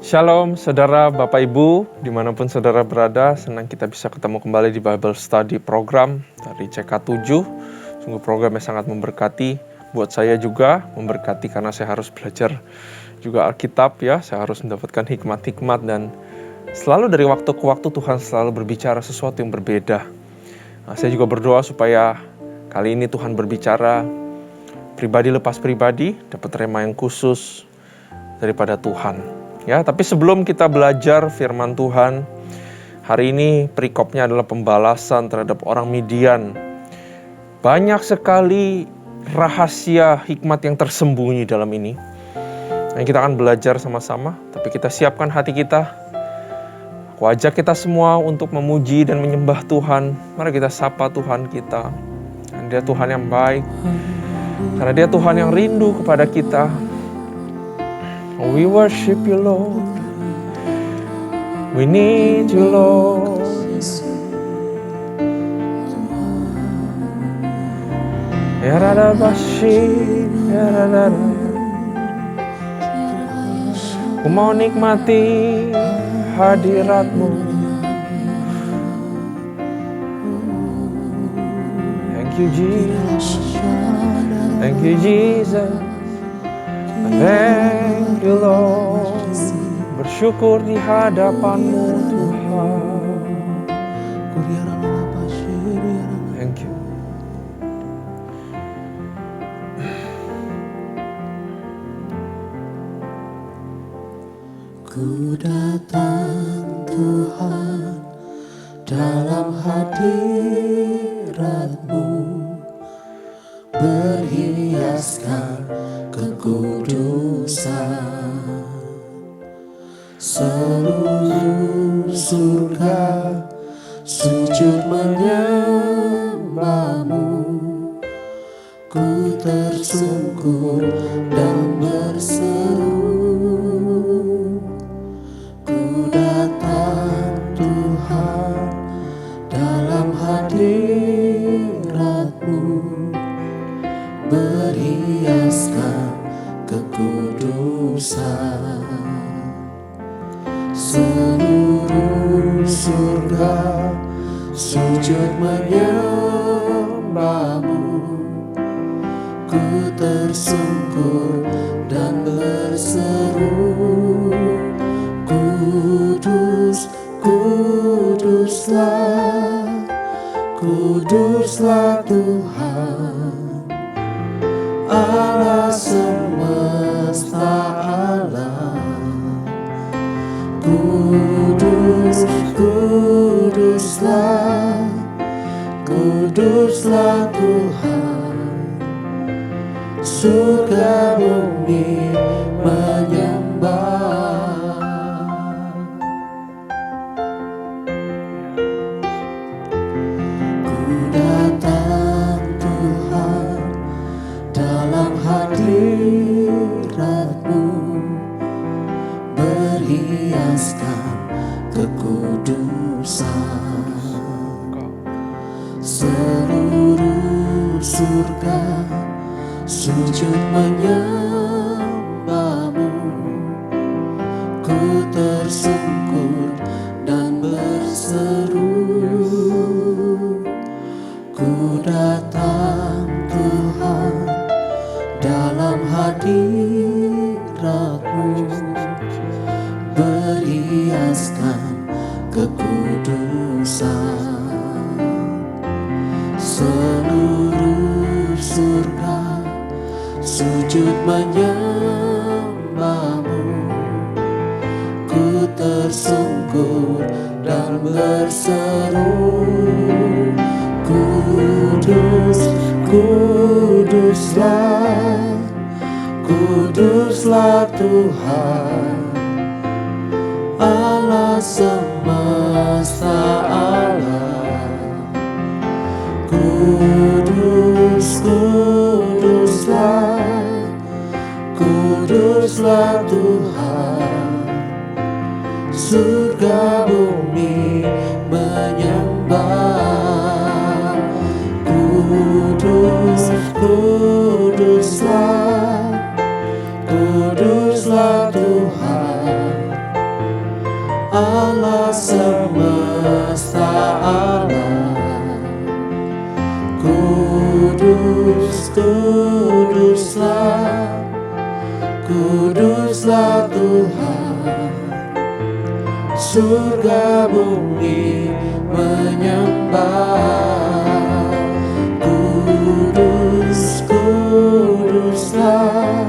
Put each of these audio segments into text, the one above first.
Shalom saudara, Bapak Ibu, dimanapun saudara berada, senang kita bisa ketemu kembali di Bible Study program dari CK7. Sungguh program yang sangat memberkati, buat saya juga memberkati karena saya harus belajar juga Alkitab ya, saya harus mendapatkan hikmat-hikmat dan selalu dari waktu ke waktu Tuhan selalu berbicara sesuatu yang berbeda. Nah, saya juga berdoa supaya kali ini Tuhan berbicara pribadi lepas pribadi, dapat rema yang khusus daripada Tuhan. Ya, tapi sebelum kita belajar firman Tuhan, hari ini perikopnya adalah pembalasan terhadap orang Midian. Banyak sekali rahasia hikmat yang tersembunyi dalam ini. Yang kita akan belajar sama-sama, tapi kita siapkan hati kita. Aku ajak kita semua untuk memuji dan menyembah Tuhan. Mari kita sapa Tuhan kita. Dan Dia Tuhan yang baik. Karena Dia Tuhan yang rindu kepada kita. We worship you, Lord. We need you, Lord. Ya rada bashi, ya rada. Ku mau nikmati hadirat-Mu. Thank you, Jesus. Thank you, Jesus. Thank you, Lord. Bersyukur di hadapan-Mu, Tuhan. Thank you. Ku datang Tuhan dalam hadirat-Mu, berhiaskan kekudusan. Seluruh surga sujud menyembah-Mu. Ku tersungkur dan berseru, ku datang Tuhan dalam hadirat-Mu, berhiaskan kekudusan. Seluruh surga sujud menyembah-Mu. Ku tersungkur dan berseru, Kudus, kuduslah, kuduslah Tuhan, Allah semesta alam. Kudus, kuduslah, kuduslah Tuhan, surga bumi menyembah. Ku datang Tuhan dalam hadirat-Mu, berhiaskan kekudusan. Seluruh surga sujud menyembah-Mu. Ku tersungkur dan berseru, ku datang Tuhan dalam hadirat-Mu, berhiaskan kekudusan. Seluruh surga sujud menyembah-Mu. Ku tersungkur dan berseru, Kudus, kuduslah, kuduslah Tuhan, Allah semesta alam. Kudus, kuduslah, kuduslah Tuhan, surga bumi menyembah. Kudus, kuduslah, kuduslah Tuhan, Allah semesta alam. Kudus, kuduslah, kuduslah Tuhan. Surga bumi menyembah. Kudus, kuduslah,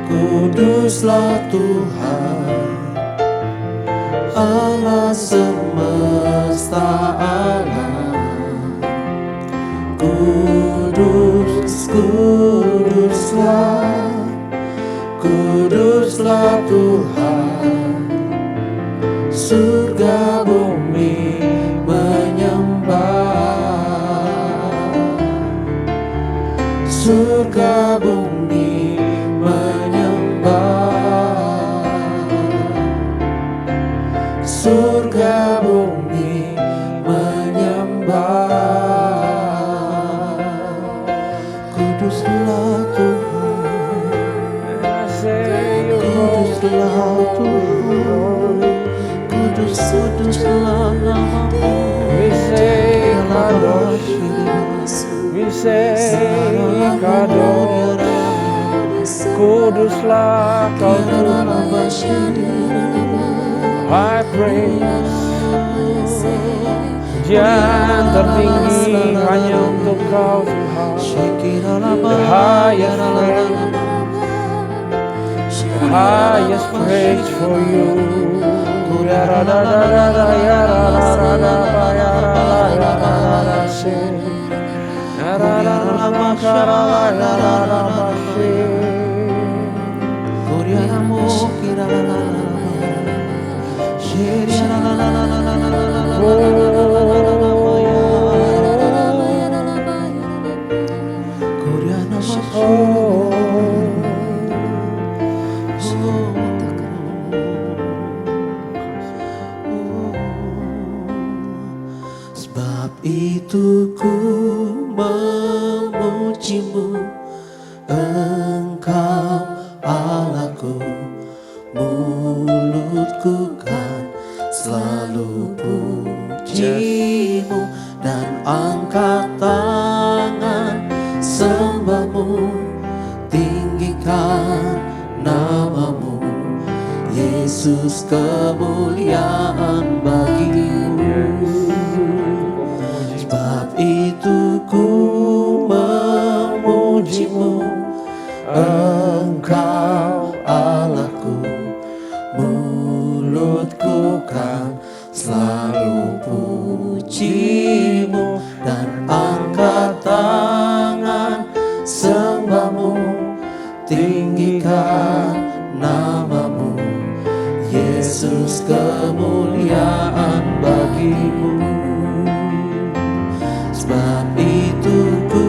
kuduslah Tuhan. Allah semesta alam. Kudus, kuduslah, kuduslah Tuhan. Surga bumi menyembah. Surga bumi menyembah. Surga bumi menyembah. Kuduslah Tuhan, kuduslah Tuhan, kudus, kuduslah namamu. We say kadosh, we say kadosh, kuduslah kau Tuhan. I praise, pujian tertinggi hanya untuk kau Tuhan. The highest praise, the highest praise for you. Ya ra da da da da ya ra ra ra da ba ya ra la ya ra la la se. Ya ra ra ra ma ka ra la ya ra ra ba se. Sebab itu ku memujimu, Engkau Allahku. Mulutku kan selalu pujimu, dan angkat tangan sembahmu. Tinggikan namamu, Yesus, kemuliaan bagimu. Sebab itu ku memujimu, Engkau Allahku. Mulutku kan selalu pujimu, dan angkat tangan sembahmu. Tinggikan namamu, Yesus, kemuliaan bagimu. Sebab itu ku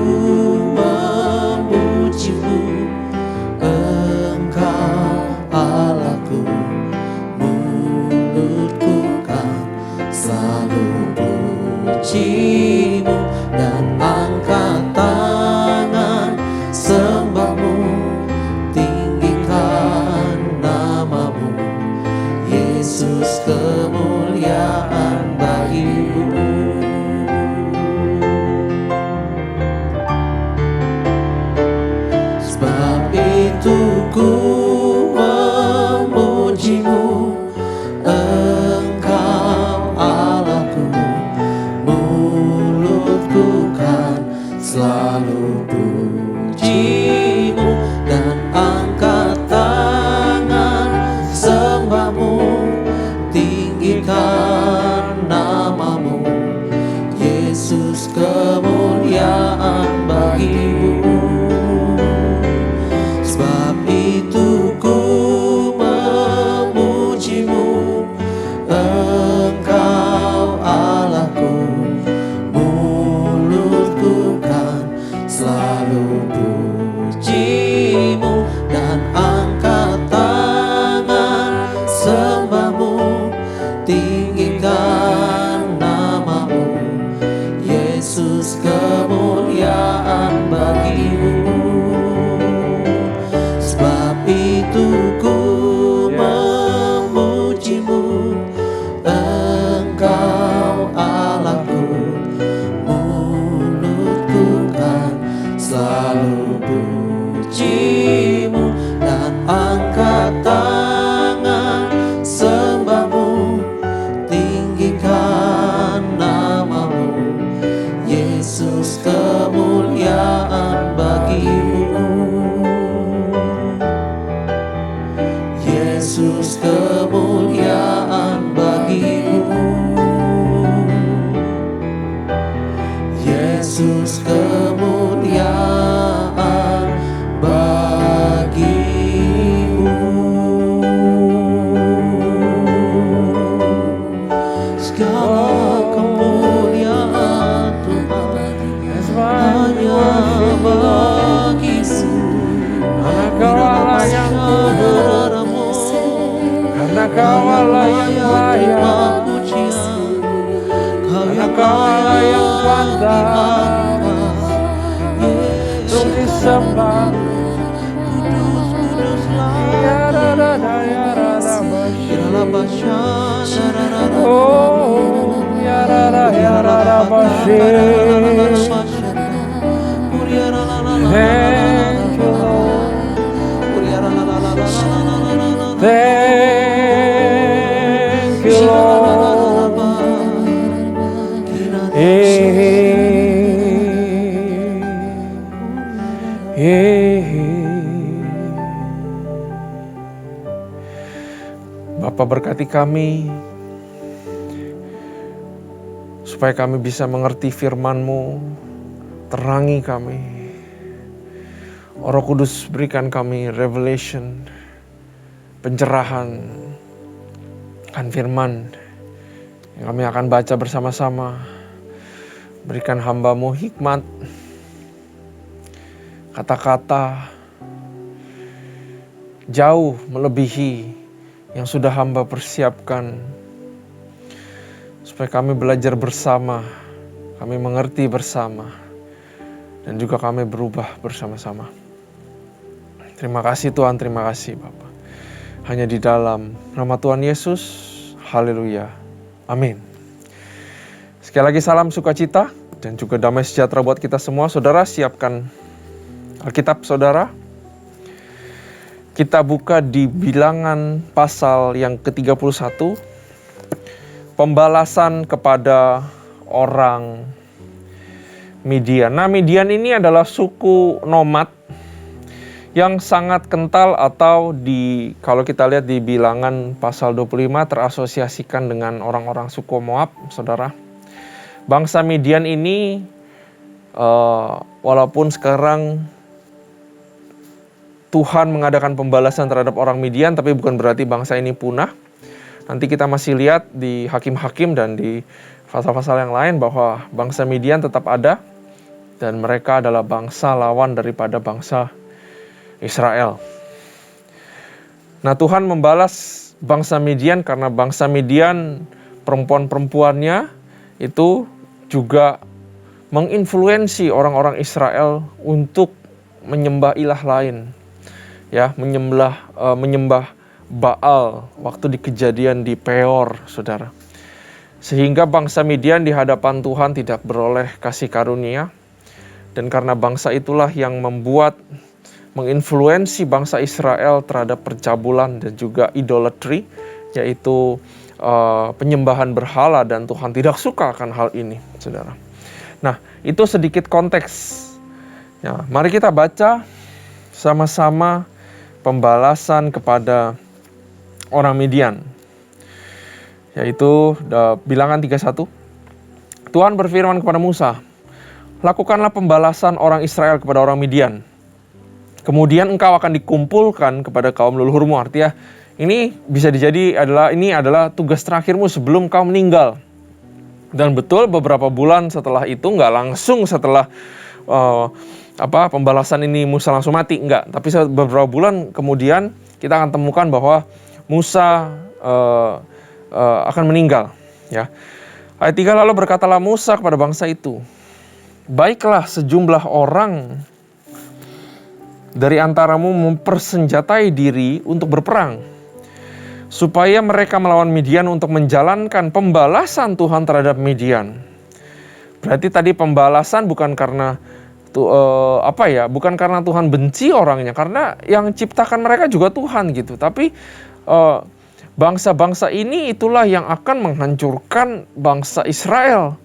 memujimu, Engkau Allahku. Mulutku kan selalu puji Yesus kemuliaan bagimu. Yesus kemuliaan bagimu. Segala kemuliaan Tuhan hanya bagimu. Karena Kau Allah yang kudus, karena Kau Allah yang layak, karena Kau Allah yang pantas untuk disembah. Oh, ya rara basir. Thank you, Lord. Thank you, Lord. Bapa, berkati kami supaya kami bisa mengerti firman-Mu, terangi kami. Roh Kudus, berikan kami revelation, pencerahan akan firman yang kami akan baca bersama-sama. Berikan hamba-Mu hikmat, kata-kata jauh melebihi yang sudah hamba persiapkan, supaya kami belajar bersama, kami mengerti bersama, dan juga kami berubah bersama-sama. Terima kasih Tuhan, terima kasih Bapa. Hanya di dalam nama Tuhan Yesus, haleluya, amin. Sekali lagi salam sukacita dan juga damai sejahtera buat kita semua. Saudara, siapkan Alkitab saudara. Kita buka di Bilangan pasal yang ke-31. Pembalasan kepada orang Midian. Nah, Midian ini adalah suku nomad yang sangat kental, atau kalau kita lihat di Bilangan pasal 25 terasosiasikan dengan orang-orang suku Moab, saudara. Bangsa Midian ini walaupun sekarang Tuhan mengadakan pembalasan terhadap orang Midian, tapi bukan berarti bangsa ini punah. Nanti kita masih lihat di Hakim-Hakim dan di pasal-pasal yang lain bahwa bangsa Midian tetap ada dan mereka adalah bangsa lawan daripada bangsa Israel. Nah, Tuhan membalas bangsa Midian karena bangsa Midian, perempuan-perempuannya itu juga menginfluensi orang-orang Israel untuk menyembah ilah lain. Ya, menyembah Baal waktu di kejadian di Peor, saudara. Sehingga bangsa Midian di hadapan Tuhan tidak beroleh kasih karunia. Dan karena bangsa itulah yang menginfluensi bangsa Israel terhadap percabulan dan juga idolatry, yaitu penyembahan berhala, dan Tuhan tidak suka akan hal ini, saudara. Nah, itu sedikit konteks. Ya, mari kita baca sama-sama pembalasan kepada orang Midian, yaitu Bilangan 31. Tuhan berfirman kepada Musa, lakukanlah pembalasan orang Israel kepada orang Midian. Kemudian engkau akan dikumpulkan kepada kaum leluhurmu. Artinya ini bisa ini adalah tugas terakhirmu sebelum kau meninggal. Dan betul beberapa bulan setelah itu, nggak langsung setelah pembalasan ini Musa langsung mati, enggak. Tapi beberapa bulan kemudian kita akan temukan bahwa Musa akan meninggal. Ya. Ayat 3, lalu berkatalah Musa kepada bangsa itu, baiklah sejumlah orang dari antaramu mempersenjatai diri untuk berperang, supaya mereka melawan Midian untuk menjalankan pembalasan Tuhan terhadap Midian. Berarti tadi pembalasan bukan karena bukan karena Tuhan benci orangnya, karena yang ciptakan mereka juga Tuhan gitu. Tapi bangsa-bangsa ini itulah yang akan menghancurkan bangsa Israel,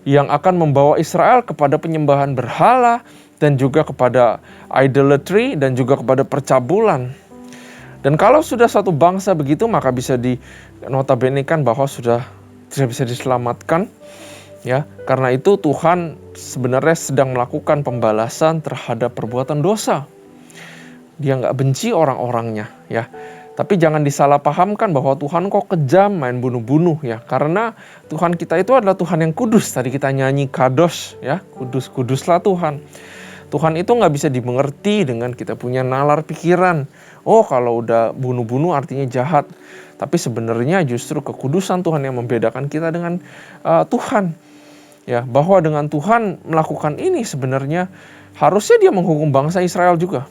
yang akan membawa Israel kepada penyembahan berhala dan juga kepada idolatry dan juga kepada percabulan. Dan kalau sudah satu bangsa begitu, maka bisa dinotabenekan bahwa sudah tidak bisa diselamatkan. Ya, karena itu Tuhan sebenarnya sedang melakukan pembalasan terhadap perbuatan dosa. Dia nggak benci orang-orangnya, ya. Tapi jangan disalahpahamkan bahwa Tuhan kok kejam main bunuh-bunuh, ya. Karena Tuhan kita itu adalah Tuhan yang kudus. Tadi kita nyanyi kados, ya, kudus-kuduslah Tuhan. Tuhan itu nggak bisa dimengerti dengan kita punya nalar pikiran. Oh, kalau udah bunuh-bunuh artinya jahat. Tapi sebenarnya justru kekudusan Tuhan yang membedakan kita dengan Tuhan. Ya, bahwa dengan Tuhan melakukan ini sebenarnya harusnya dia menghukum bangsa Israel juga.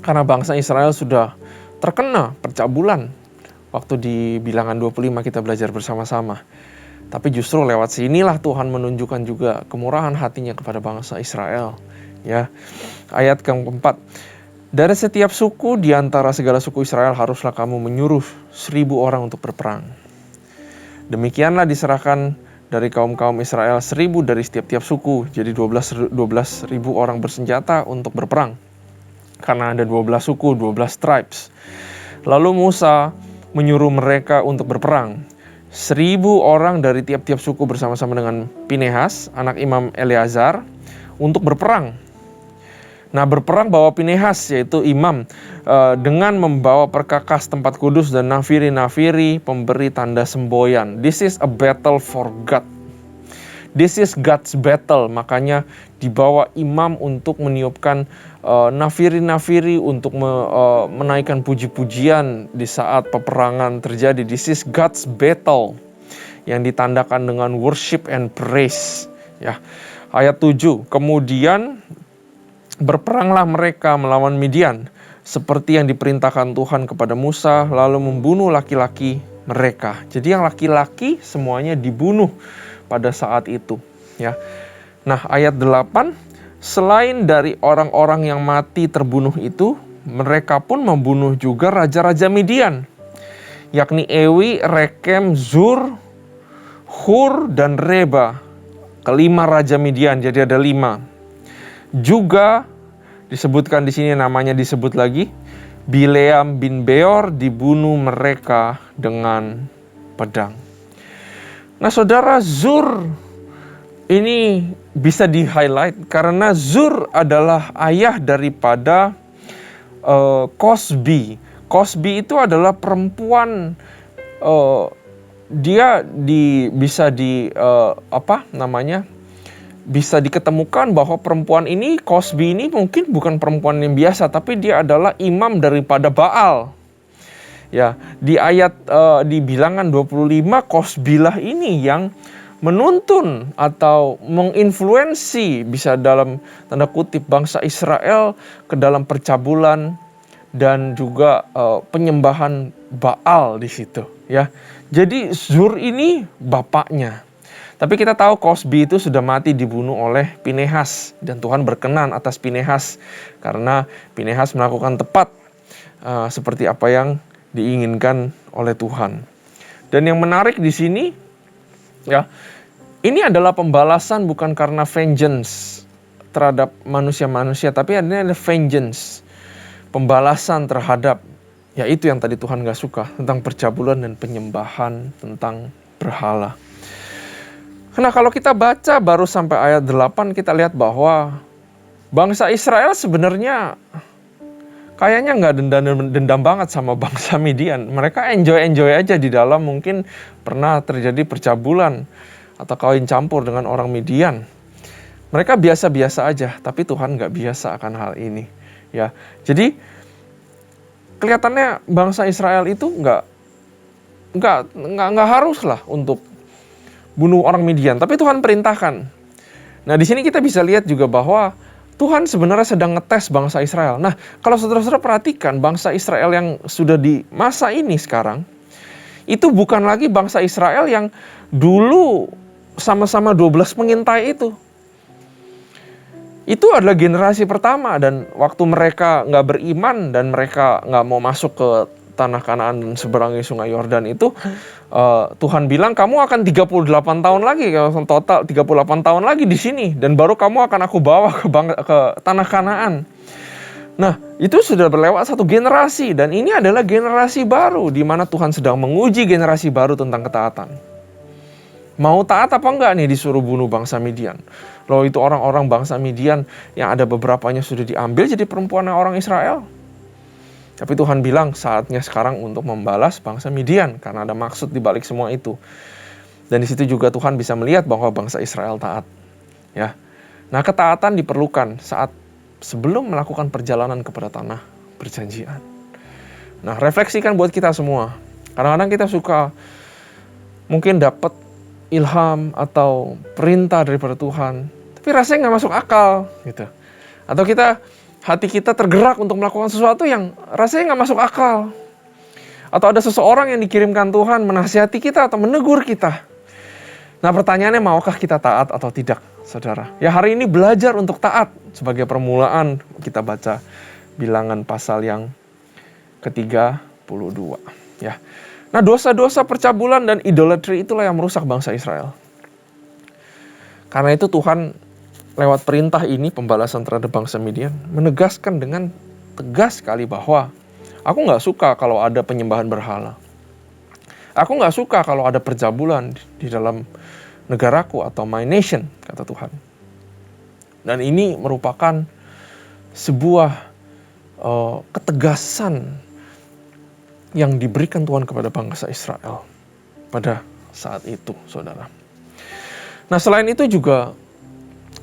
Karena bangsa Israel sudah terkena percabulan. Waktu di Bilangan 25 kita belajar bersama-sama. Tapi justru lewat sinilah Tuhan menunjukkan juga kemurahan hatinya kepada bangsa Israel. Ya, ayat keempat. Dari setiap suku di antara segala suku Israel haruslah kamu menyuruh 1.000 orang untuk berperang. Demikianlah diserahkan dari kaum-kaum Israel 1.000 dari setiap suku. Jadi 12.000 orang bersenjata untuk berperang. Karena ada 12 suku, 12 tribes. Lalu Musa menyuruh mereka untuk berperang. 1.000 orang dari tiap-tiap suku bersama-sama dengan Pinehas, anak Imam Eleazar, untuk berperang. Nah, berperang bawa Pinehas, yaitu imam, dengan membawa perkakas tempat kudus dan nafiri-nafiri pemberi tanda semboyan. This is a battle for God. This is God's battle. Makanya dibawa imam untuk meniupkan nafiri-nafiri untuk menaikkan puji-pujian di saat peperangan terjadi. This is God's battle yang ditandakan dengan worship and praise. Ya, ayat 7. Kemudian berperanglah mereka melawan Midian, seperti yang diperintahkan Tuhan kepada Musa, lalu membunuh laki-laki mereka. Jadi yang laki-laki semuanya dibunuh pada saat itu. Ya. Nah, ayat 8, selain dari orang-orang yang mati terbunuh itu, mereka pun membunuh juga raja-raja Midian, yakni Ewi, Rekem, Zur, Hur, dan Reba. Kelima raja Midian, jadi ada 5. Juga disebutkan di sini, namanya disebut lagi, Bileam bin Beor dibunuh mereka dengan pedang. Nah, saudara, Zur ini bisa di-highlight karena Zur adalah ayah daripada Kosbi. Kosbi itu adalah perempuan, dia bisa diketemukan bahwa perempuan ini, Kosbi ini mungkin bukan perempuan yang biasa, tapi dia adalah imam daripada Baal. Ya, di ayat di Bilangan 25, Kosbilah ini yang menuntun atau menginfluensi, bisa dalam tanda kutip, bangsa Israel ke dalam percabulan dan juga penyembahan Baal di situ. Ya, jadi Zur ini bapaknya. Tapi kita tahu Kosbi itu sudah mati dibunuh oleh Pinehas. Dan Tuhan berkenan atas Pinehas. Karena Pinehas melakukan tepat seperti apa yang diinginkan oleh Tuhan. Dan yang menarik di sini, ya, ini adalah pembalasan bukan karena vengeance terhadap manusia-manusia. Tapi ada vengeance. Pembalasan terhadap, ya itu yang tadi Tuhan gak suka. Tentang percabulan dan penyembahan, tentang berhala. Nah, kalau kita baca baru sampai ayat 8, kita lihat bahwa bangsa Israel sebenarnya kayaknya nggak dendam banget sama bangsa Midian. Mereka enjoy aja di dalam, mungkin pernah terjadi percabulan atau kawin campur dengan orang Midian. Mereka biasa-biasa aja, tapi Tuhan nggak biasa akan hal ini. Ya, jadi kelihatannya bangsa Israel itu nggak harus lah untuk bunuh orang Midian, tapi Tuhan perintahkan. Nah, di sini kita bisa lihat juga bahwa Tuhan sebenarnya sedang ngetes bangsa Israel. Nah, kalau saudara-saudara perhatikan, bangsa Israel yang sudah di masa ini sekarang, itu bukan lagi bangsa Israel yang dulu sama-sama 12 pengintai itu. Itu adalah generasi pertama, dan waktu mereka nggak beriman dan mereka nggak mau masuk ke tanah Kanaan dan seberangi sungai Yordan itu, Tuhan bilang kamu akan 38 tahun lagi, total 38 tahun lagi di sini, dan baru kamu akan aku bawa ke tanah Kanaan. Nah, itu sudah berlewat satu generasi, dan ini adalah generasi baru di mana Tuhan sedang menguji generasi baru tentang ketaatan. Mau taat apa enggak nih disuruh bunuh bangsa Midian? Loh, itu orang-orang bangsa Midian yang ada beberapanya sudah diambil jadi perempuan orang Israel. Tapi Tuhan bilang saatnya sekarang untuk membalas bangsa Midian karena ada maksud di balik semua itu. Dan di situ juga Tuhan bisa melihat bahwa bangsa Israel taat. Ya. Nah, ketaatan diperlukan saat sebelum melakukan perjalanan kepada tanah perjanjian. Nah, refleksikan buat kita semua. Kadang-kadang kita suka mungkin dapat ilham atau perintah daripada Tuhan, tapi rasanya nggak masuk akal gitu. Atau hati kita tergerak untuk melakukan sesuatu yang rasanya nggak masuk akal. Atau ada seseorang yang dikirimkan Tuhan menasihati kita atau menegur kita. Nah, pertanyaannya, maukah kita taat atau tidak, saudara? Ya, hari ini belajar untuk taat. Sebagai permulaan kita baca Bilangan pasal yang ke-32. Ya. Nah, dosa-dosa percabulan dan idolatry itulah yang merusak bangsa Israel. Karena itu Tuhan lewat perintah ini, pembalasan terhadap bangsa Midian, menegaskan dengan tegas sekali bahwa aku nggak suka kalau ada penyembahan berhala. Aku nggak suka kalau ada percabulan di dalam negaraku atau my nation, kata Tuhan. Dan ini merupakan sebuah ketegasan yang diberikan Tuhan kepada bangsa Israel pada saat itu, saudara. Nah, selain itu juga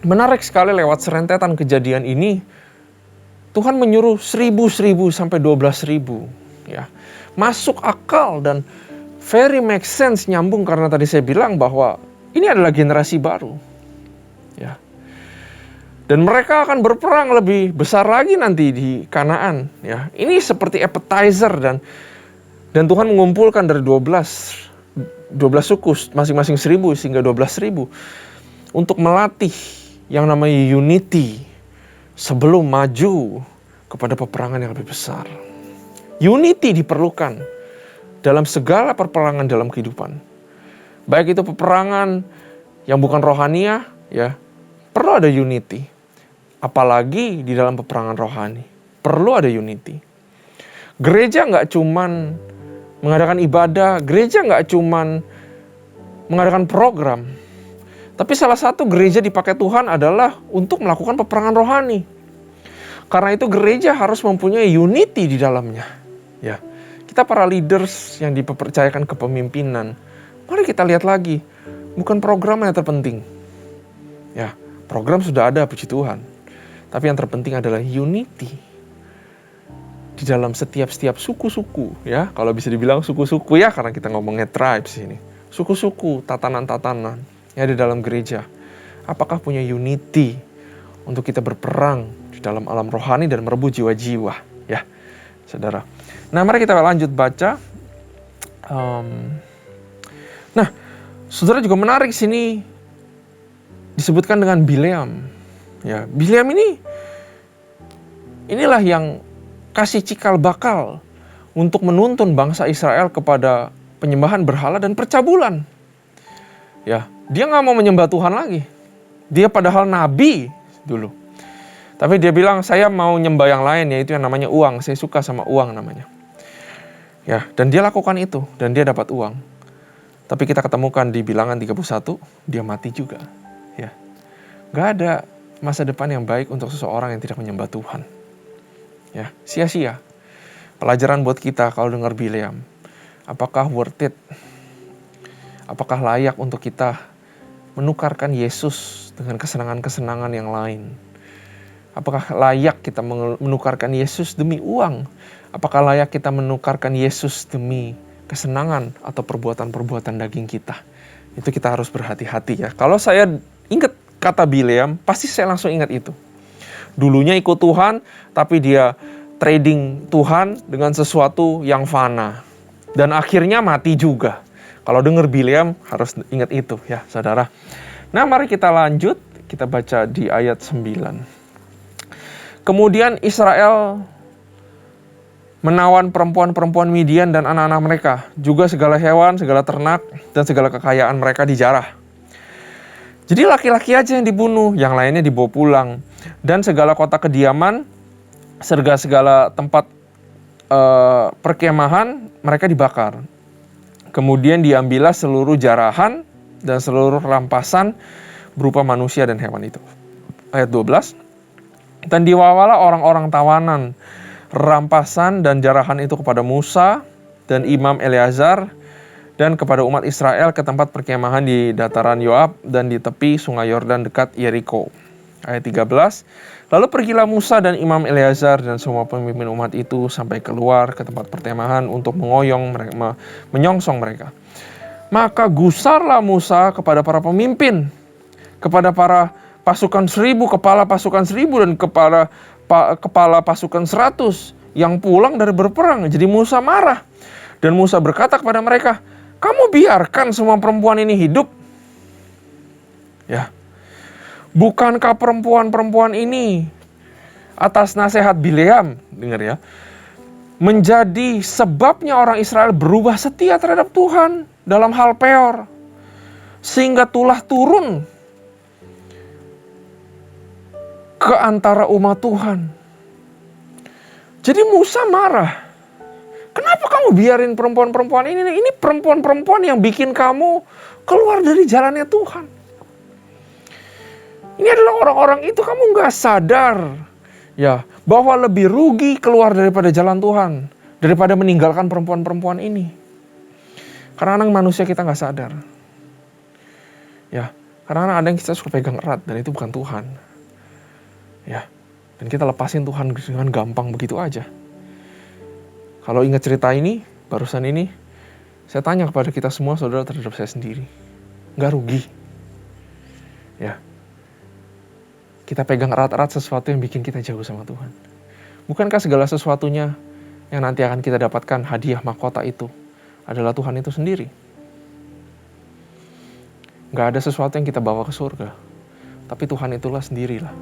menarik sekali lewat serentetan kejadian ini, Tuhan menyuruh 1.000 sampai 12.000. Ya. Masuk akal dan very make sense, nyambung karena tadi saya bilang bahwa ini adalah generasi baru. Ya. Dan mereka akan berperang lebih besar lagi nanti di Kanaan. Ya. Ini seperti appetizer dan Tuhan mengumpulkan dari 12 suku, masing-masing 1.000 sehingga 12.000 untuk melatih yang namanya unity sebelum maju kepada peperangan yang lebih besar. Unity diperlukan dalam segala peperangan dalam kehidupan. Baik itu peperangan yang bukan rohaniah, ya, perlu ada unity. Apalagi di dalam peperangan rohani, perlu ada unity. Gereja nggak cuman mengadakan ibadah, gereja nggak cuman mengadakan program, tapi salah satu gereja dipakai Tuhan adalah untuk melakukan peperangan rohani. Karena itu gereja harus mempunyai unity di dalamnya. Ya, kita para leaders yang dipercayakan kepemimpinan, mari kita lihat lagi, bukan program yang terpenting. Ya, program sudah ada, puji Tuhan. Tapi yang terpenting adalah unity di dalam setiap suku-suku, ya, kalau bisa dibilang suku-suku, ya, karena kita ngomongnya tribes ini, suku-suku, tatanan-tatanan yang di dalam gereja. Apakah punya unity untuk kita berperang di dalam alam rohani dan merebut jiwa-jiwa, ya, saudara. Nah, mari kita lanjut baca. Nah, saudara, juga menarik sini disebutkan dengan Bileam. Ya, Bileam inilah yang kasih cikal bakal untuk menuntun bangsa Israel kepada penyembahan berhala dan percabulan. Ya, dia nggak mau menyembah Tuhan lagi. Dia padahal nabi dulu. Tapi dia bilang, saya mau nyembah yang lain, yaitu yang namanya uang. Saya suka sama uang namanya. Ya, dan dia lakukan itu, dan dia dapat uang. Tapi kita ketemukan di Bilangan 31, dia mati juga. Ya, nggak ada masa depan yang baik untuk seseorang yang tidak menyembah Tuhan. Ya, sia-sia. Pelajaran buat kita kalau dengar Bileam. Apakah worth it? Apakah layak untuk kita menukarkan Yesus dengan kesenangan-kesenangan yang lain? Apakah layak kita menukarkan Yesus demi uang? Apakah layak kita menukarkan Yesus demi kesenangan atau perbuatan-perbuatan daging kita? Itu kita harus berhati-hati, ya. Kalau saya ingat kata Bileam, pasti saya langsung ingat itu. Dulunya ikut Tuhan, tapi dia trading Tuhan dengan sesuatu yang fana. Dan akhirnya mati juga. Kalau dengar Bileam, harus ingat itu, ya, saudara. Nah, mari kita lanjut. Kita baca di ayat 9. Kemudian Israel menawan perempuan-perempuan Midian dan anak-anak mereka. Juga segala hewan, segala ternak, dan segala kekayaan mereka dijarah. Jadi laki-laki aja yang dibunuh, yang lainnya dibawa pulang. Dan segala kota kediaman segala tempat perkemahan mereka dibakar. Kemudian diambillah seluruh jarahan dan seluruh rampasan berupa manusia dan hewan itu. Ayat 12. Dan dibawalah orang-orang tawanan rampasan dan jarahan itu kepada Musa dan Imam Eleazar dan kepada umat Israel ke tempat perkemahan di dataran Yoab dan di tepi sungai Yordan dekat Yeriko. Ayat 13. Lalu pergilah Musa dan Imam Eleazar dan semua pemimpin umat itu sampai keluar ke tempat perkemahan untuk menyongsong mereka. Maka gusarlah Musa kepada para pemimpin, kepada para pasukan 1.000, kepala pasukan 1.000 dan kepala pasukan 100 yang pulang dari berperang. Jadi Musa marah. Dan Musa berkata kepada mereka, "Kamu biarkan semua perempuan ini hidup?" Ya. Bukankah perempuan-perempuan ini atas nasihat Bileam, dengar ya, menjadi sebabnya orang Israel berubah setia terhadap Tuhan dalam hal Peor, sehingga tulah turun ke antara umat Tuhan. Jadi Musa marah. Kenapa kamu biarin perempuan-perempuan ini? Ini perempuan-perempuan yang bikin kamu keluar dari jalannya Tuhan. Ini adalah orang-orang itu, kamu gak sadar ya bahwa lebih rugi keluar daripada jalan Tuhan daripada meninggalkan perempuan-perempuan ini. Karena manusia kita gak sadar. Ya, karena ada yang kita suka pegang erat dan itu bukan Tuhan. Ya, dan kita lepasin Tuhan dengan gampang begitu aja. Kalau ingat cerita ini, barusan ini, saya tanya kepada kita semua, saudara, terhadap saya sendiri. Gak rugi. Ya. Kita pegang erat-erat sesuatu yang bikin kita jauh sama Tuhan. Bukankah segala sesuatunya yang nanti akan kita dapatkan hadiah mahkota itu adalah Tuhan itu sendiri? Gak ada sesuatu yang kita bawa ke surga. Tapi Tuhan itulah sendirilah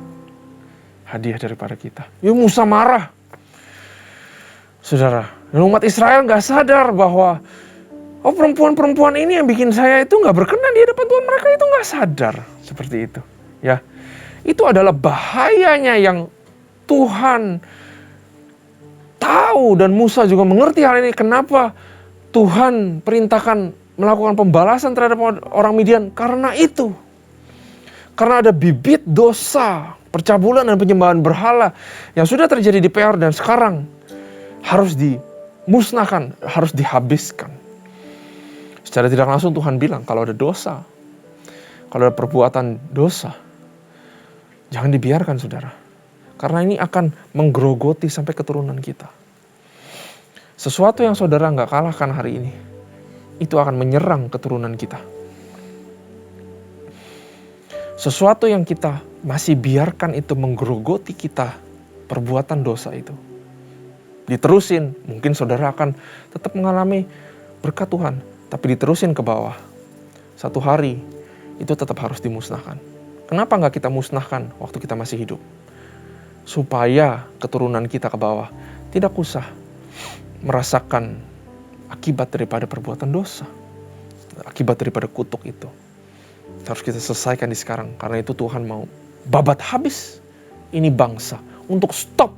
hadiah daripada kita. Ya Musa marah. Saudara, dan umat Israel gak sadar bahwa perempuan-perempuan ini yang bikin saya itu gak berkenan di hadapan Tuhan. Mereka itu gak sadar seperti itu. Ya. Itu adalah bahayanya yang Tuhan tahu dan Musa juga mengerti hal ini. Kenapa Tuhan perintahkan melakukan pembalasan terhadap orang Midian? Karena itu. Karena ada bibit dosa, percabulan dan penyembahan berhala yang sudah terjadi di Peor dan sekarang harus dimusnahkan, harus dihabiskan. Secara tidak langsung Tuhan bilang kalau ada dosa, kalau ada perbuatan dosa, jangan dibiarkan, saudara. Karena ini akan menggerogoti sampai keturunan kita. Sesuatu yang saudara nggak kalahkan hari ini, itu akan menyerang keturunan kita. Sesuatu yang kita masih biarkan itu menggerogoti kita, perbuatan dosa itu. Diterusin, mungkin saudara akan tetap mengalami berkat Tuhan. Tapi diterusin ke bawah. Satu hari, itu tetap harus dimusnahkan. Kenapa nggak kita musnahkan waktu kita masih hidup? Supaya keturunan kita ke bawah tidak usah merasakan akibat daripada perbuatan dosa. Akibat daripada kutuk itu. Harus kita selesaikan di sekarang. Karena itu Tuhan mau babat habis ini bangsa. Untuk stop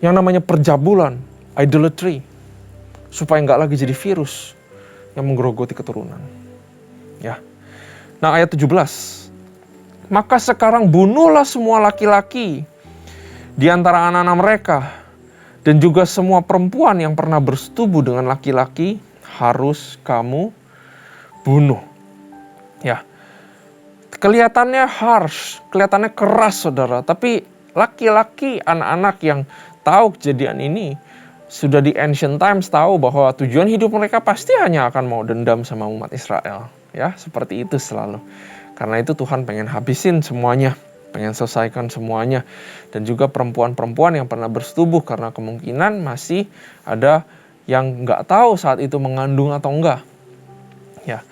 yang namanya perjabulan, idolatry. Supaya nggak lagi jadi virus yang menggerogoti keturunan. Ya. Nah, ayat 17. Maka sekarang bunuhlah semua laki-laki di antara anak-anak mereka. Dan juga semua perempuan yang pernah bersetubuh dengan laki-laki harus kamu bunuh. Ya, kelihatannya harsh, kelihatannya keras, saudara. Tapi laki-laki, anak-anak yang tahu kejadian ini, sudah di ancient times tahu bahwa tujuan hidup mereka pasti hanya akan mau dendam sama umat Israel. Ya, seperti itu selalu. Karena itu Tuhan pengen habisin semuanya, pengen selesaikan semuanya. Dan juga perempuan-perempuan yang pernah bersetubuh karena kemungkinan masih ada yang nggak tahu saat itu mengandung atau enggak. Ya.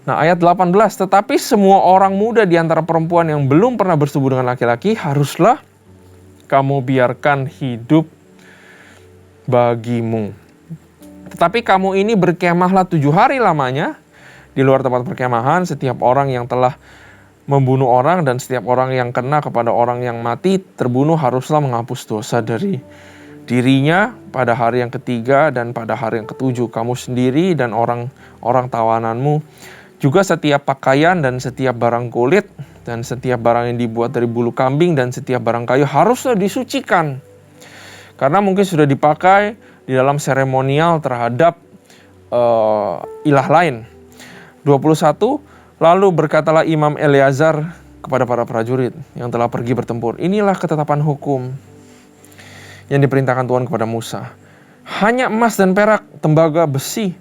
Nah, ayat 18, tetapi semua orang muda di antara perempuan yang belum pernah bersetubuh dengan laki-laki haruslah kamu biarkan hidup bagimu. Tetapi kamu ini berkemahlah 7 hari lamanya di luar tempat perkemahan. Setiap orang yang telah membunuh orang, dan setiap orang yang kena kepada orang yang mati terbunuh haruslah menghapus dosa dari dirinya pada hari yang ketiga dan pada hari yang ketujuh. Kamu sendiri dan orang tawananmu, juga setiap pakaian dan setiap barang kulit dan setiap barang yang dibuat dari bulu kambing dan setiap barang kayu haruslah disucikan, karena mungkin sudah dipakai di dalam seremonial terhadap ilah lain. 21, lalu berkatalah Imam Eleazar kepada para prajurit yang telah pergi bertempur, inilah ketetapan hukum yang diperintahkan Tuhan kepada Musa. Hanya emas dan perak, tembaga, besi,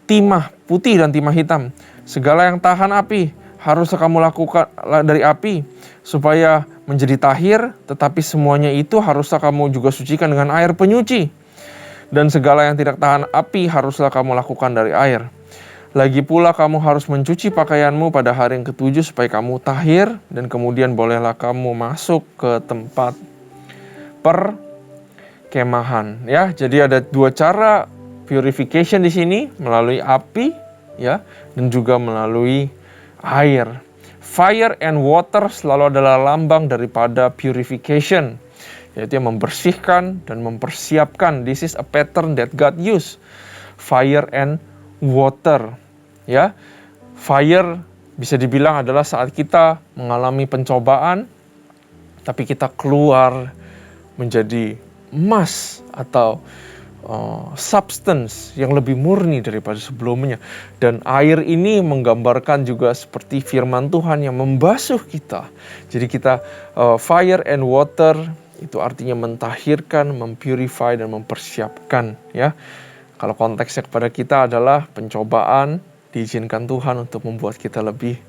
timah putih dan timah hitam, segala yang tahan api haruslah kamu lakukan dari api supaya menjadi tahir, tetapi semuanya itu haruslah kamu juga sucikan dengan air penyuci. Dan segala yang tidak tahan api haruslah kamu lakukan dari air. Lagi pula kamu harus mencuci pakaianmu pada hari yang ketujuh supaya kamu tahir, dan kemudian bolehlah kamu masuk ke tempat perkemahan. Ya, jadi ada dua cara purification di sini, melalui api, ya, dan juga melalui air. Fire and water selalu adalah lambang daripada purification, yaitu yang membersihkan dan mempersiapkan. This is a pattern that God used. Fire and water. Ya, fire bisa dibilang adalah saat kita mengalami pencobaan, tapi kita keluar menjadi emas atau substance yang lebih murni daripada sebelumnya. Dan air ini menggambarkan juga seperti firman Tuhan yang membasuh kita. Jadi kita fire and water itu artinya mentahirkan, mempurify dan mempersiapkan, ya. Kalau konteksnya kepada kita adalah pencobaan, diizinkan Tuhan untuk membuat kita lebih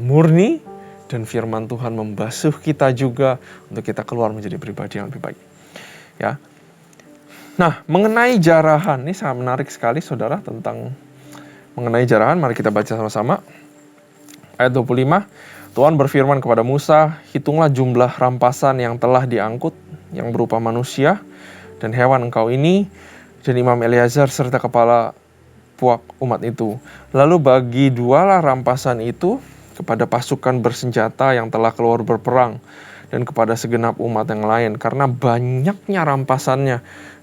murni, dan firman Tuhan membasuh kita juga untuk kita keluar menjadi pribadi yang lebih baik. Ya. Nah, mengenai jarahan, ini sangat menarik sekali saudara tentang mengenai jarahan. Mari kita baca sama-sama. Ayat 25, Tuhan berfirman kepada Musa, hitunglah jumlah rampasan yang telah diangkut, yang berupa manusia dan hewan engkau ini, dan Imam Eleazar serta kepala puak umat itu. Lalu bagi dualah rampasan itu kepada pasukan bersenjata yang telah keluar berperang, dan kepada segenap umat yang lain, karena banyaknya rampasannya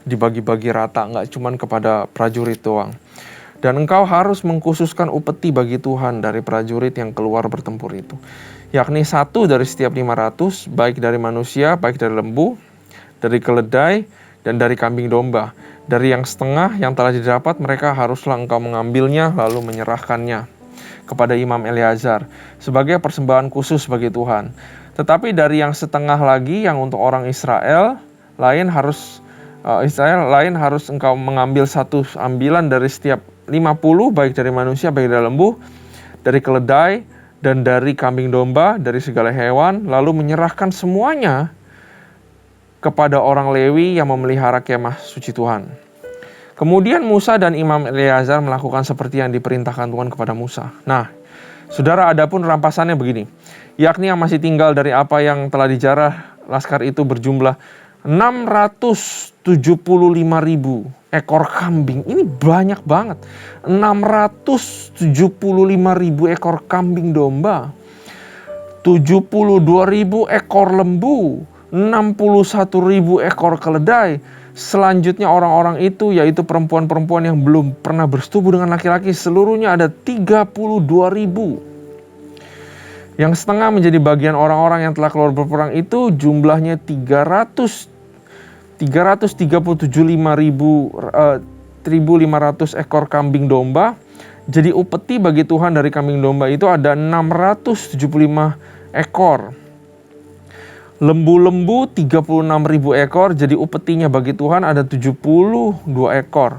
dibagi-bagi rata, nggak cuma kepada prajurit doang. Dan engkau harus mengkhususkan upeti bagi Tuhan dari prajurit yang keluar bertempur itu, yakni 1 dari setiap 500, baik dari manusia, baik dari lembu, dari keledai, dan dari kambing domba. Dari yang setengah yang telah didapat, mereka haruslah engkau mengambilnya lalu menyerahkannya kepada Imam Eleazar sebagai persembahan khusus bagi Tuhan. Tetapi dari yang setengah lagi yang untuk orang Israel lain harus engkau mengambil satu ambilan dari setiap 50, baik dari manusia, baik dari lembu, dari keledai, dan dari kambing domba, dari segala hewan, lalu menyerahkan semuanya kepada orang Lewi yang memelihara kemah suci Tuhan. Kemudian Musa dan Imam Eleazar melakukan seperti yang diperintahkan Tuhan kepada Musa. Nah, saudara, adapun rampasannya begini, yakni yang masih tinggal dari apa yang telah dijarah laskar itu berjumlah 675.000 ekor kambing. Ini banyak banget. 675.000 ekor kambing domba, 72.000 ekor lembu, 61.000 ekor keledai. Selanjutnya orang-orang itu, yaitu perempuan-perempuan yang belum pernah bersetubuh dengan laki-laki, seluruhnya ada 32.000. Yang setengah menjadi bagian orang-orang yang telah keluar berperang itu jumlahnya 337.500 ekor kambing domba. Jadi upeti bagi Tuhan dari kambing domba itu ada 675 ekor. Lembu-lembu 36.000 ekor, jadi upetinya bagi Tuhan ada 72 ekor.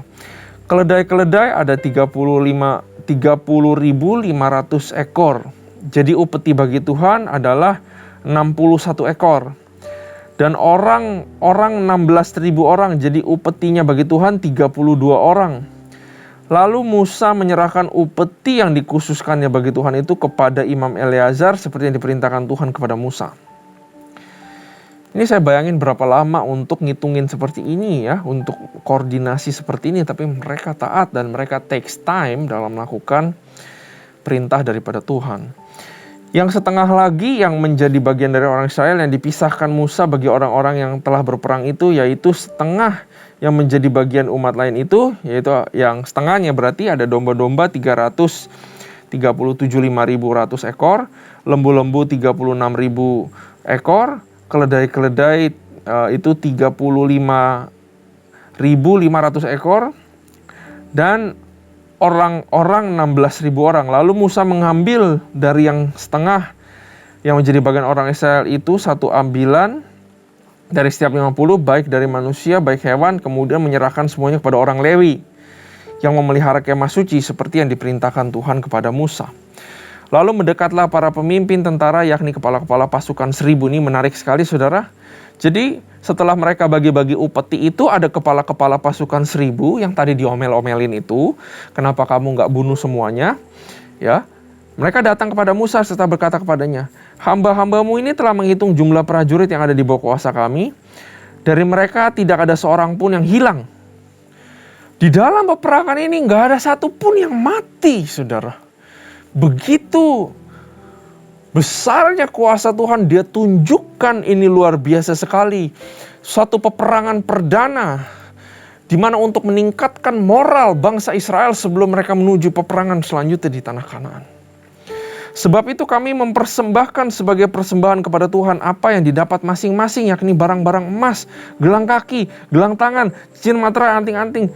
Keledai-keledai ada 30.500 ekor. Jadi upeti bagi Tuhan adalah 61 ekor. Dan orang 16.000 orang, jadi upetinya bagi Tuhan 32 orang. Lalu Musa menyerahkan upeti yang dikhususkannya bagi Tuhan itu kepada Imam Eleazar seperti yang diperintahkan Tuhan kepada Musa. Ini saya bayangin berapa lama untuk ngitungin seperti ini ya, untuk koordinasi seperti ini, tapi mereka taat dan mereka takes time dalam melakukan perintah daripada Tuhan. Yang setengah lagi yang menjadi bagian dari orang Israel yang dipisahkan Musa bagi orang-orang yang telah berperang itu, yaitu setengah yang menjadi bagian umat lain itu, yaitu yang setengahnya berarti ada domba-domba 337.500 ekor, lembu-lembu 36.000 ekor, keledai-keledai itu 35.500 ekor, dan orang-orang 16.000 orang. Lalu Musa mengambil dari yang setengah yang menjadi bagian orang Israel itu satu ambilan dari setiap 50, baik dari manusia, baik hewan, kemudian menyerahkan semuanya kepada orang Lewi yang memelihara kemah suci seperti yang diperintahkan Tuhan kepada Musa. Lalu mendekatlah para pemimpin tentara, yakni kepala-kepala pasukan 1.000. Ini menarik sekali, saudara. Jadi setelah mereka bagi-bagi upeti itu, ada kepala-kepala pasukan 1.000 yang tadi diomel-omelin itu. Kenapa kamu nggak bunuh semuanya? Ya, mereka datang kepada Musa serta berkata kepadanya, hamba-hambamu ini telah menghitung jumlah prajurit yang ada di bawah kuasa kami. Dari mereka tidak ada seorang pun yang hilang. Di dalam peperangan ini nggak ada satupun yang mati, saudara. Begitu besarnya kuasa Tuhan, dia tunjukkan ini luar biasa sekali. Suatu peperangan perdana di mana untuk meningkatkan moral bangsa Israel sebelum mereka menuju peperangan selanjutnya di tanah Kanaan. Sebab itu kami mempersembahkan sebagai persembahan kepada Tuhan apa yang didapat masing-masing, yakni barang-barang emas, gelang kaki, gelang tangan, cincin materai, anting-anting,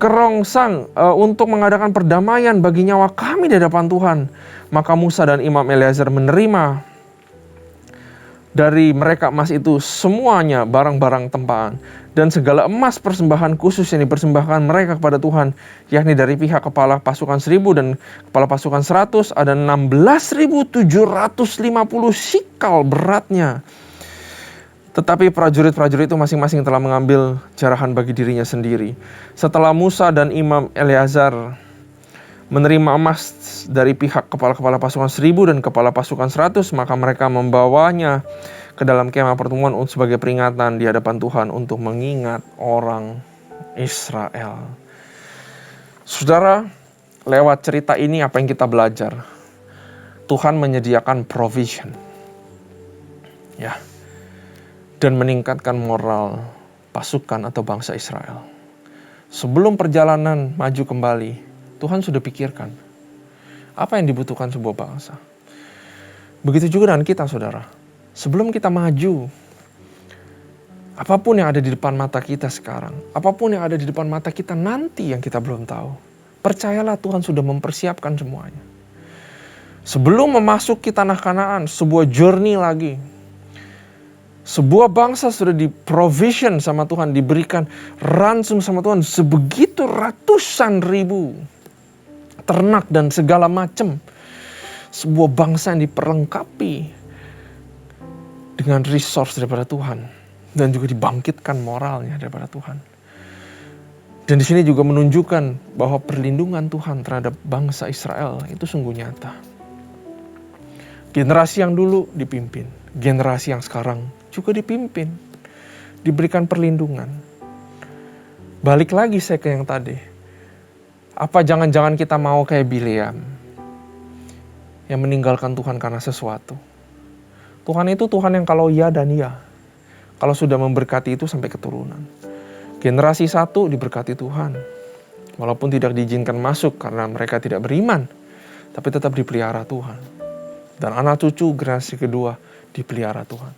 kerongsang untuk mengadakan perdamaian bagi nyawa kami di hadapan Tuhan. Maka Musa dan Imam Eleazar menerima dari mereka emas itu semuanya barang-barang tempaan dan segala emas persembahan khusus yang dipersembahkan mereka kepada Tuhan, yakni dari pihak kepala pasukan 1.000 dan kepala pasukan 100 ada 16.750 sikal beratnya. Tetapi prajurit-prajurit itu masing-masing telah mengambil jarahan bagi dirinya sendiri. Setelah Musa dan Imam Eleazar menerima emas dari pihak kepala-kepala pasukan 1.000 dan kepala pasukan 100, maka mereka membawanya ke dalam kemah pertemuan sebagai peringatan di hadapan Tuhan untuk mengingat orang Israel. Saudara, lewat cerita ini apa yang kita belajar? Tuhan menyediakan provision. Ya. Dan meningkatkan moral pasukan atau bangsa Israel. Sebelum perjalanan maju kembali, Tuhan sudah pikirkan apa yang dibutuhkan sebuah bangsa. Begitu juga dengan kita, saudara. Sebelum kita maju, apapun yang ada di depan mata kita sekarang, apapun yang ada di depan mata kita nanti yang kita belum tahu, percayalah Tuhan sudah mempersiapkan semuanya. Sebelum memasuki tanah Kanaan, sebuah journey lagi, sebuah bangsa sudah di-provision sama Tuhan, diberikan ransom sama Tuhan sebegitu ratusan ribu ternak dan segala macam. Sebuah bangsa yang diperlengkapi dengan resource daripada Tuhan dan juga dibangkitkan moralnya daripada Tuhan. Dan di sini juga menunjukkan bahwa perlindungan Tuhan terhadap bangsa Israel itu sungguh nyata. Generasi yang dulu dipimpin, generasi yang sekarang juga dipimpin, diberikan perlindungan. Balik lagi saya ke yang tadi. Apa jangan-jangan kita mau kayak Bileam yang meninggalkan Tuhan karena sesuatu? Tuhan itu Tuhan yang kalau iya dan iya. Kalau sudah memberkati itu sampai keturunan. Generasi 1 diberkati Tuhan. Walaupun tidak diizinkan masuk karena mereka tidak beriman, tapi tetap dipelihara Tuhan. Dan anak cucu generasi kedua dipelihara Tuhan.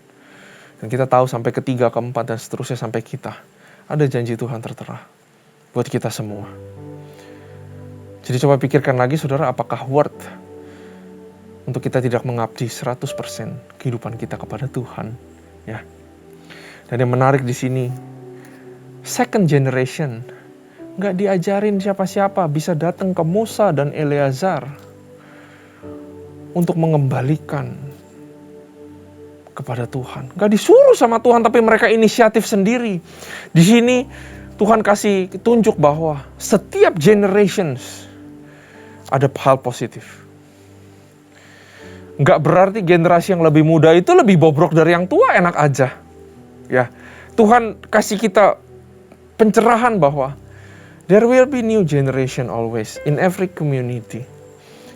Dan kita tahu sampai ketiga, keempat, dan seterusnya sampai kita. Ada janji Tuhan tertera buat kita semua. Jadi coba pikirkan lagi, saudara, apakah worth untuk kita tidak mengabdi 100% kehidupan kita kepada Tuhan, ya. Dan yang menarik di sini, second generation nggak diajarin siapa-siapa, bisa datang ke Musa dan Eleazar untuk mengembalikan kepada Tuhan. Nggak disuruh sama Tuhan, tapi mereka inisiatif sendiri. Di sini Tuhan kasih tunjuk bahwa setiap generations ada hal positif. Nggak berarti generasi yang lebih muda itu lebih bobrok dari yang tua, enak aja. Ya, Tuhan kasih kita pencerahan bahwa there will be new generation always in every community,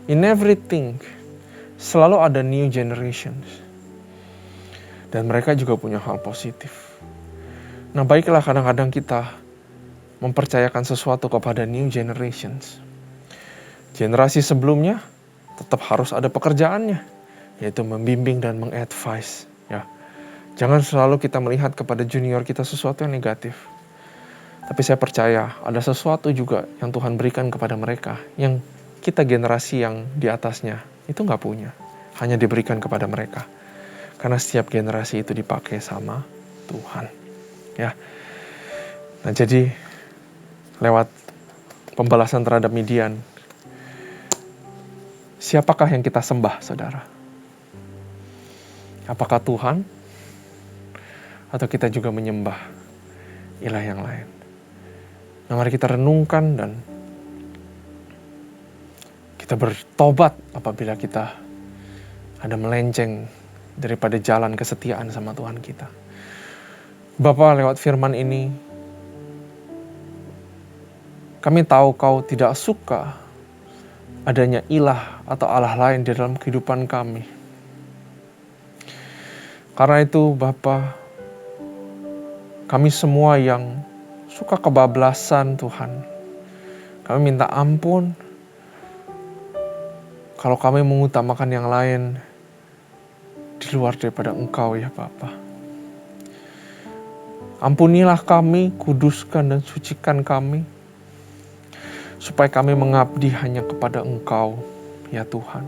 in everything. selalu ada new generations. Dan mereka juga punya hal positif. Nah, baiklah kadang-kadang kita mempercayakan sesuatu kepada new generations. Generasi sebelumnya tetap harus ada pekerjaannya, yaitu membimbing dan mengadvise. Ya, jangan selalu kita melihat kepada junior kita sesuatu yang negatif. Tapi saya percaya ada sesuatu juga yang Tuhan berikan kepada mereka, yang kita generasi yang di atasnya itu nggak punya, hanya diberikan kepada mereka. Karena setiap generasi itu dipakai sama Tuhan. Ya. Nah, jadi lewat pembalasan terhadap Midian, siapakah yang kita sembah, saudara? Apakah Tuhan? Atau kita juga menyembah ilah yang lain? Nah, mari kita renungkan dan kita bertobat apabila kita ada melenceng daripada jalan kesetiaan sama Tuhan kita. Bapa, lewat firman ini, kami tahu Kau tidak suka adanya ilah atau Allah lain di dalam kehidupan kami. Karena itu Bapa, kami semua yang suka kebablasan Tuhan, kami minta ampun kalau kami mengutamakan yang lain di luar daripada Engkau ya Bapa. Ampunilah kami, kuduskan dan sucikan kami, supaya kami mengabdi hanya kepada Engkau ya Tuhan.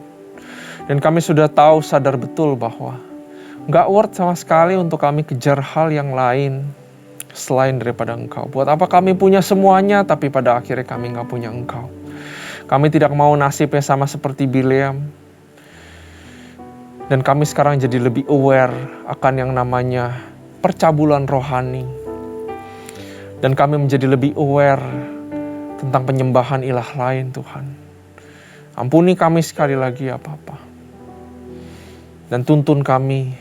Dan kami sudah tahu, sadar betul bahwa gak worth sama sekali untuk kami kejar hal yang lain selain daripada Engkau. Buat apa kami punya semuanya tapi pada akhirnya kami gak punya Engkau. Kami tidak mau nasibnya sama seperti Bileam. Dan kami sekarang jadi lebih aware akan yang namanya percabulan rohani. Dan kami menjadi lebih aware tentang penyembahan ilah lain Tuhan. Ampuni kami sekali lagi ya Bapa. Dan tuntun kami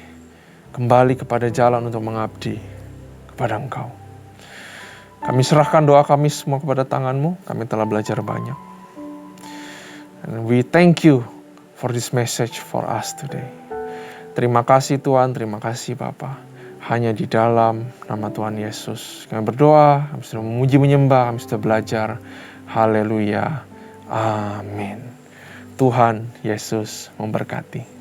kembali kepada jalan untuk mengabdi kepada Engkau. Kami serahkan doa kami semua kepada tangan-Mu. Kami telah belajar banyak. And we thank you for this message for us today. Terima kasih Tuhan, terima kasih Bapa. Hanya di dalam nama Tuhan Yesus kami berdoa, kami sudah memuji menyembah, kami sudah belajar. Haleluya. Amin. Tuhan Yesus memberkati.